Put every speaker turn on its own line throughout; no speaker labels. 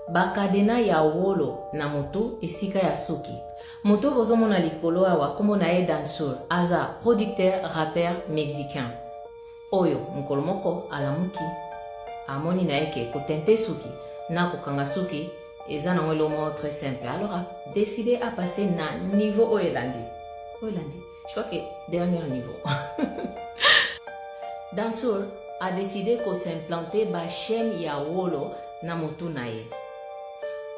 bakadena ya wolo na moto esika ya suki. Moto bozomona likolo awa kombo na ye Dansour aza producteur rappeur mexicain. Oyo mokolo moko alamuki amoni na yeke kotente suki na kokanga suki eza na lomo très simple. Alors a décidé à passer na niveau oyelandi. Je crois que dernier niveau. Dansour a décidé de s'implanter ba chaîne ya wolo na moto na ye.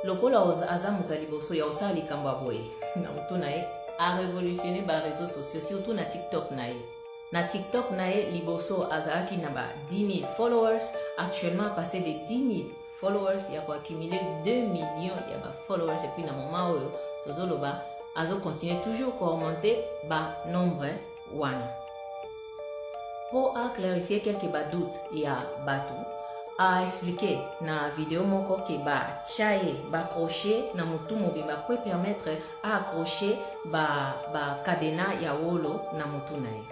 Lokola aza muta liboso ya osali kamba boye na moto na ye a révolutionné ba réseaux sociaux surtout na TikTok na ye. Na TikTok na ye liboso azalaki na ba 10 000 followers, actuellement passé de 10 000 followers ya ko accumuler 2 millions ya ba followers et puis na moment oyo tozoloba azo continuer toujours ko augmenter ba nombre wana. Pour clarifier quelques doutes ya batu a expliqué na vidéo moko ke ba chaye ba crochet na mutu mobimba peut permettre à accrocher ba cadena ya wolo na mutu na ye.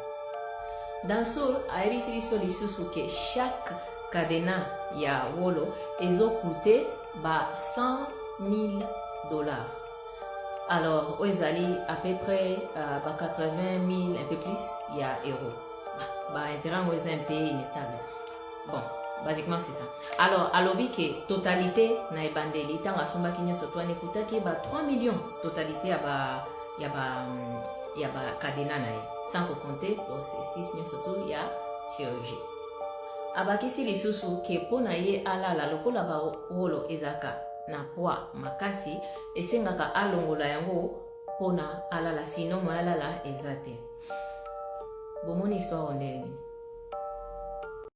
Dansour a ebisi biso lisusu ke chaque cadena ya wolo ezo coûter ba $100,000. Alors ezali à peu près ba 80,000 un peu plus ya euros. Ba intérêt mo un peu inestable. Bon, basiquement c'est ça. Alors alobi ke totalité na ebandeli tanga somba kinyo sotwa nekuta ke ba 3 millions totalité ya ba cadena na ye, sans compter processus nyo soto ya chirurgie. Abakisi lisusu ke pona ye alala lokola ba wolo ezaka na poa makasi esengaka alongola yango pona alala, sinon mo alala ezate. Bomoni histoire ondeni.